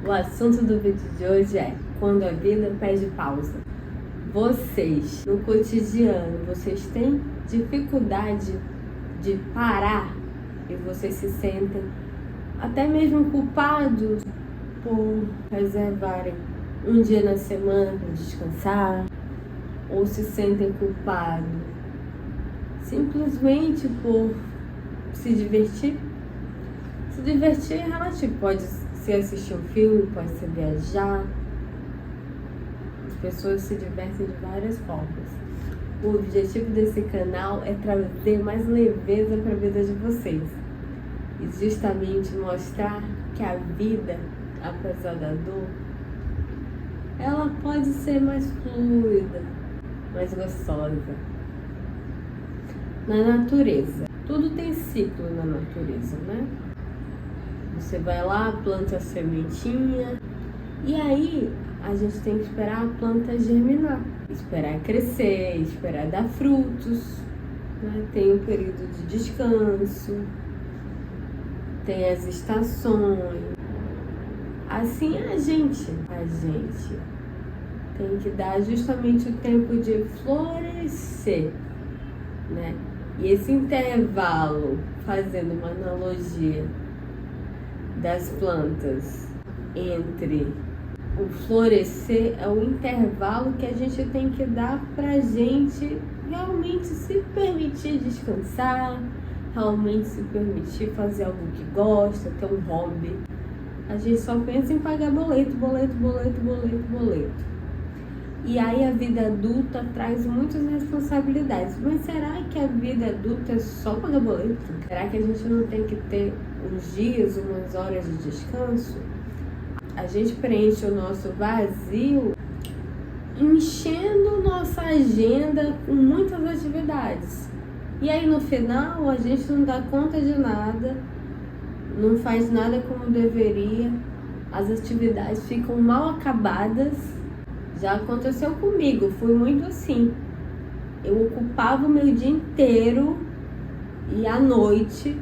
O assunto do vídeo de hoje é quando a vida pede pausa. Vocês, no cotidiano, vocês têm dificuldade de parar e vocês se sentem até mesmo culpados por reservarem um dia na semana para descansar, ou se sentem culpados simplesmente por se divertir. Se divertir é relativo, pode ser assistir um filme, pode ser viajar. As pessoas se divertem de várias formas. O objetivo desse canal é trazer mais leveza para a vida de vocês e justamente mostrar que a vida, apesar da dor, ela pode ser mais fluida, mais gostosa. Na natureza, tudo tem ciclo na natureza, né? Você vai lá, planta a sementinha e aí a gente tem que esperar a planta germinar, esperar crescer, esperar dar frutos, né? Tem um período de descanso, tem as estações. Assim a gente tem que dar justamente o tempo de florescer, né? E esse intervalo, fazendo uma analogia das plantas entre o florescer, é o intervalo que a gente tem que dar pra gente realmente se permitir descansar, realmente se permitir fazer algo que gosta, ter um hobby. A gente só pensa em pagar boleto. E aí a vida adulta traz muitas responsabilidades. Mas será que a vida adulta é só pagar boleto? Será que a gente não tem que ter uns dias, umas horas de descanso? A gente preenche o nosso vazio enchendo nossa agenda com muitas atividades. E aí no final a gente não dá conta de nada, não faz nada como deveria, as atividades ficam mal acabadas. Já aconteceu comigo, fui muito assim. Eu ocupava o meu dia inteiro e à noite,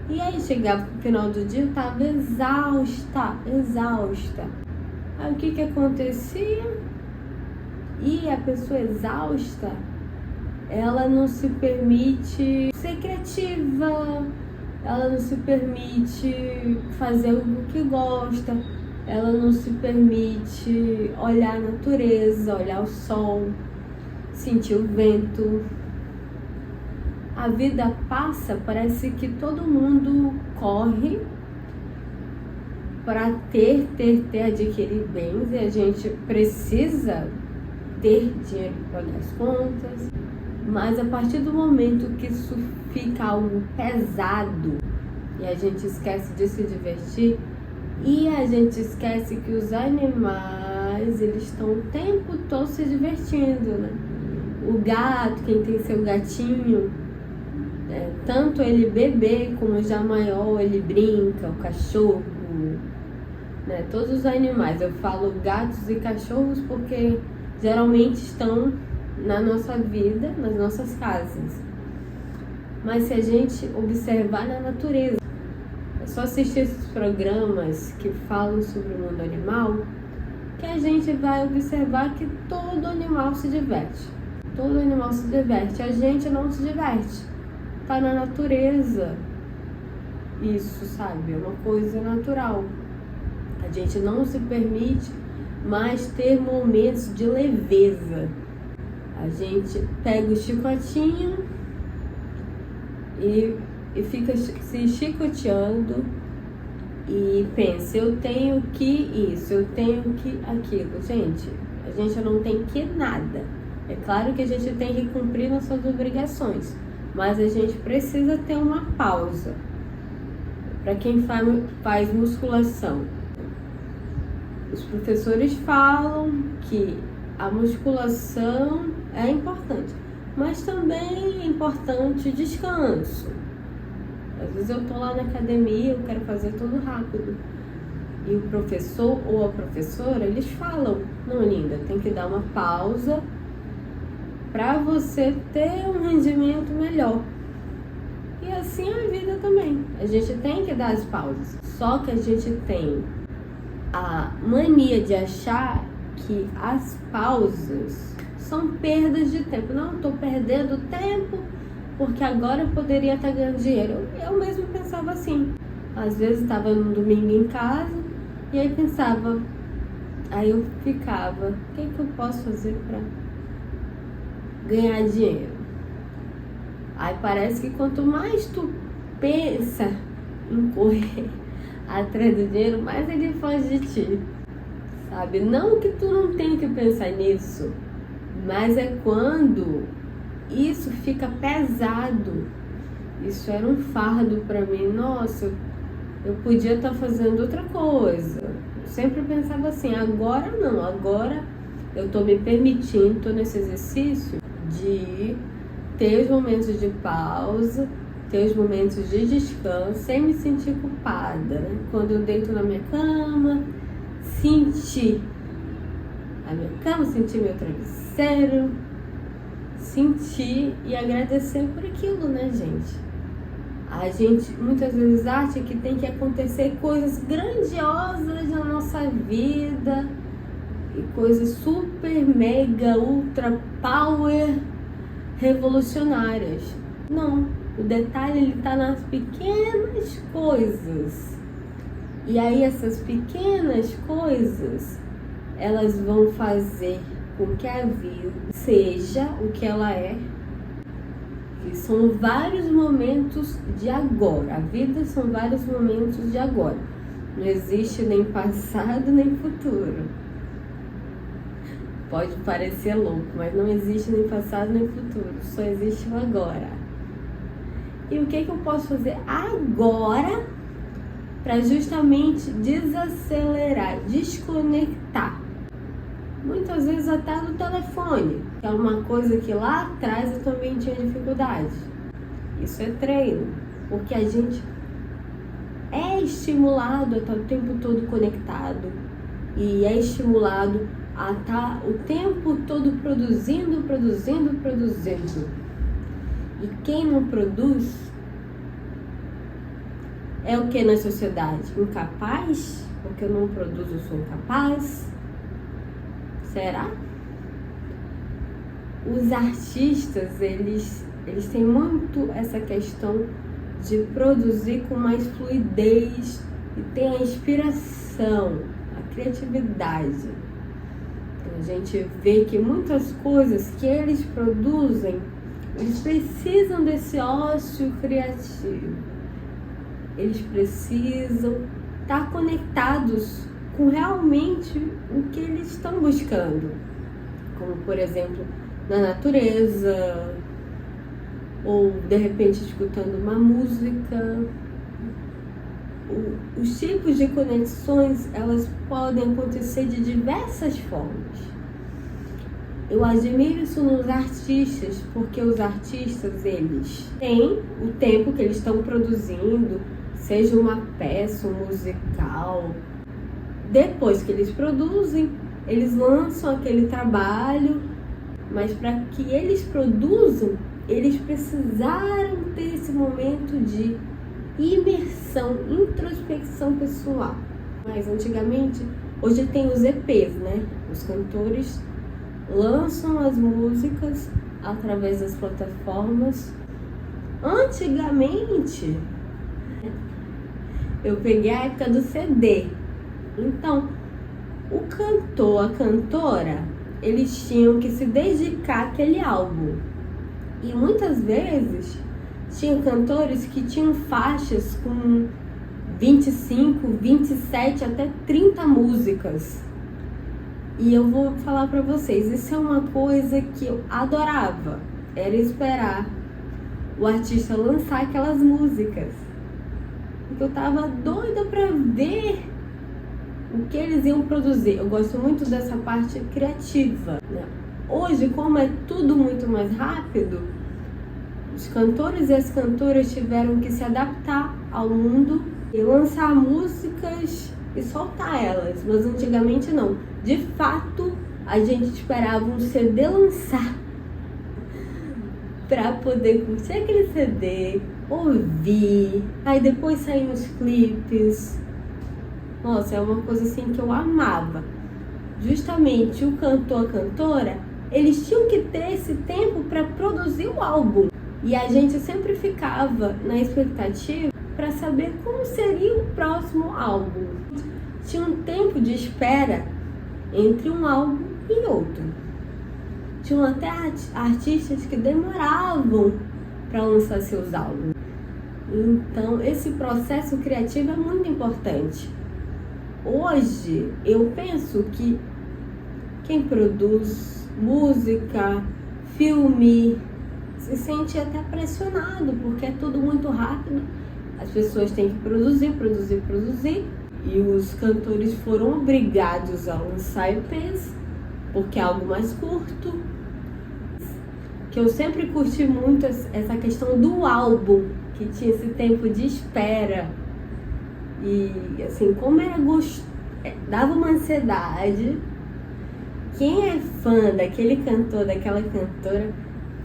e aí chegava no final do dia, eu estava exausta. Aí o que acontecia? E a pessoa exausta, ela não se permite ser criativa, ela não se permite fazer algo que gosta, ela não se permite olhar a natureza, olhar o sol, sentir o vento. A vida passa, parece que todo mundo corre para adquirir bens, e a gente precisa ter dinheiro para pagar as contas, mas a partir do momento que isso fica algo pesado e a gente esquece de se divertir, e a gente esquece que os animais, eles estão o tempo todo se divertindo, né? O gato, quem tem seu gatinho, tanto ele bebê como já maior, ele brinca, o cachorro, né? Todos os animais, eu falo gatos e cachorros porque geralmente estão na nossa vida, nas nossas casas. Mas se a gente observar na natureza, é só assistir esses programas que falam sobre o mundo animal, que a gente vai observar que todo animal se diverte. Todo animal se diverte, a gente não se diverte. Tá na natureza. Isso, sabe? É uma coisa natural. A gente não se permite mais ter momentos de leveza. A gente pega o chicotinho e fica se chicoteando e pensa, eu tenho que isso, eu tenho que aquilo. Gente, a gente não tem que nada. É claro que a gente tem que cumprir nossas obrigações, mas a gente precisa ter uma pausa. Para quem faz musculação, os professores falam que a musculação é importante, mas também é importante o descanso. Às vezes eu tô lá na academia, eu quero fazer tudo rápido. E o professor ou a professora, eles falam, não, linda, tem que dar uma pausa para você ter um rendimento melhor. E assim é a vida também. A gente tem que dar as pausas. Só que a gente tem a mania de achar que as pausas são perdas de tempo. Não, estou perdendo tempo porque agora eu poderia estar ganhando dinheiro. Eu mesmo pensava assim. Às vezes estava no domingo em casa e aí pensava, aí eu ficava, o que eu posso fazer para ganhar dinheiro? Aí parece que quanto mais tu pensa em correr atrás do dinheiro, mais ele foge de ti, sabe? Não que tu não tenha que pensar nisso, mas é quando isso fica pesado. Isso era um fardo pra mim. Nossa, eu podia estar fazendo outra coisa. Eu sempre pensava assim, agora não, agora eu tô me permitindo, tô nesse exercício de ter os momentos de pausa, ter os momentos de descanso, sem me sentir culpada, né? Quando eu deito na minha cama, sentir a minha cama, sentir meu travesseiro, sentir e agradecer por aquilo, né, gente? A gente muitas vezes acha que tem que acontecer coisas grandiosas na nossa vida e coisas super, mega, ultra power revolucionárias. Não, o detalhe ele tá nas pequenas coisas. E aí essas pequenas coisas, elas vão fazer com que a vida seja o que ela é. E são vários momentos de agora. A vida são vários momentos de agora. Não existe nem passado nem futuro. Pode parecer louco, mas não existe nem passado nem futuro. Só existe o agora. E o que eu posso fazer agora para justamente desacelerar, desconectar? Muitas vezes até do telefone, que é uma coisa que lá atrás eu também tinha dificuldade. Isso é treino, porque a gente é estimulado a estar o tempo todo conectado e é estimulado a estar o tempo todo produzindo. E quem não produz é o que na sociedade? Incapaz? Porque eu não produzo, eu sou incapaz? Será? Os artistas, eles têm muito essa questão de produzir com mais fluidez e tem a inspiração, a criatividade. A gente vê que muitas coisas que eles produzem, eles precisam desse ócio criativo. Eles precisam estar conectados com realmente o que eles estão buscando. Como, por exemplo, na natureza, ou de repente escutando uma música. Os tipos de conexões, elas podem acontecer de diversas formas. Eu admiro isso nos artistas, porque os artistas, eles têm o tempo que eles estão produzindo, seja uma peça, um musical. Depois que eles produzem, eles lançam aquele trabalho, mas para que eles produzam, eles precisaram ter esse momento de imersão, introspecção pessoal. Mas antigamente, hoje tem os EPs, né? Os cantores lançam as músicas através das plataformas. Antigamente, eu peguei a época do CD. Então, o cantor, a cantora, eles tinham que se dedicar àquele álbum. E muitas vezes tinha cantores que tinham faixas com 25, 27, até 30 músicas. E eu vou falar pra vocês, isso é uma coisa que eu adorava. Era esperar o artista lançar aquelas músicas. Porque eu tava doida pra ver o que eles iam produzir. Eu gosto muito dessa parte criativa, né? Hoje, como é tudo muito mais rápido, os cantores e as cantoras tiveram que se adaptar ao mundo e lançar músicas e soltar elas. Mas antigamente não. De fato, a gente esperava um CD lançar para poder curtir aquele CD, ouvir. Aí depois saíam os clipes. Nossa, é uma coisa assim que eu amava. Justamente o cantor, a cantora, eles tinham que ter esse tempo para produzir o álbum. E a gente sempre ficava na expectativa para saber como seria o próximo álbum. Tinha um tempo de espera entre um álbum e outro. Tinham até artistas que demoravam para lançar seus álbuns. Então, esse processo criativo é muito importante. Hoje, eu penso que quem produz música, filme, se sente até pressionado, porque é tudo muito rápido. As pessoas têm que produzir. E os cantores foram obrigados a lançar EPs, porque é algo mais curto. Que eu sempre curti muito essa questão do álbum, que tinha esse tempo de espera. E assim, como era dava uma ansiedade. Quem é fã daquele cantor, daquela cantora,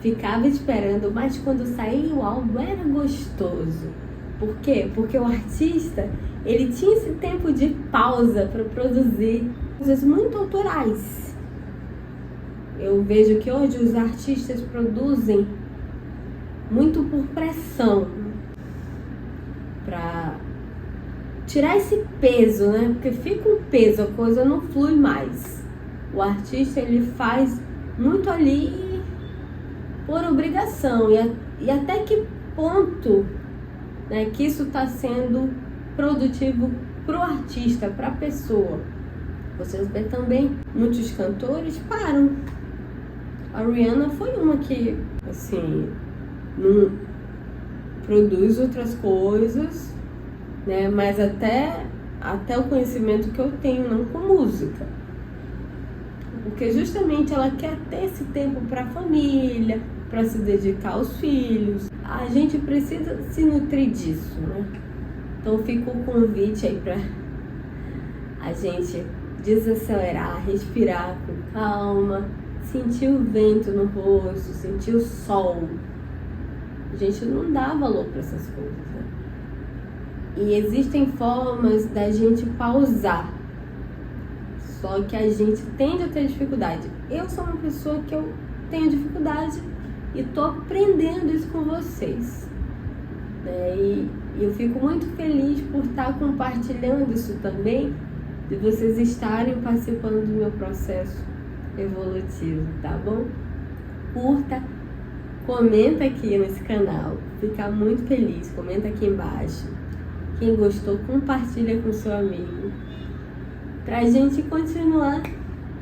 ficava esperando, mas quando saía o álbum era gostoso. Por quê? Porque o artista, ele tinha esse tempo de pausa para produzir coisas muito autorais. Eu vejo que hoje os artistas produzem muito por pressão, para tirar esse peso, né? Porque fica um peso, a coisa não flui mais. O artista, ele faz muito ali por obrigação. E até que ponto, né, que isso está sendo produtivo para o artista, para a pessoa. Vocês veem também, muitos cantores param. A Rihanna foi uma que, assim, não produz outras coisas, né? Mas até o conhecimento que eu tenho, não com música. Porque justamente ela quer ter esse tempo para a família, para se dedicar aos filhos. A gente precisa se nutrir disso, né? Então fica o convite aí para a gente desacelerar, respirar com calma, sentir o vento no rosto, sentir o sol. A gente não dá valor para essas coisas, né? E existem formas da gente pausar. Só que a gente tende a ter dificuldade. Eu sou uma pessoa que eu tenho dificuldade e tô aprendendo isso com vocês. E eu fico muito feliz por estar compartilhando isso também, de vocês estarem participando do meu processo evolutivo, tá bom? Curta, comenta aqui nesse canal, ficar muito feliz, comenta aqui embaixo. Quem gostou, compartilha com seu amigo, pra gente continuar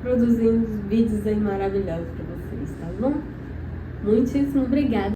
produzindo vídeos aí maravilhosos pra vocês, tá bom? Muitíssimo obrigada.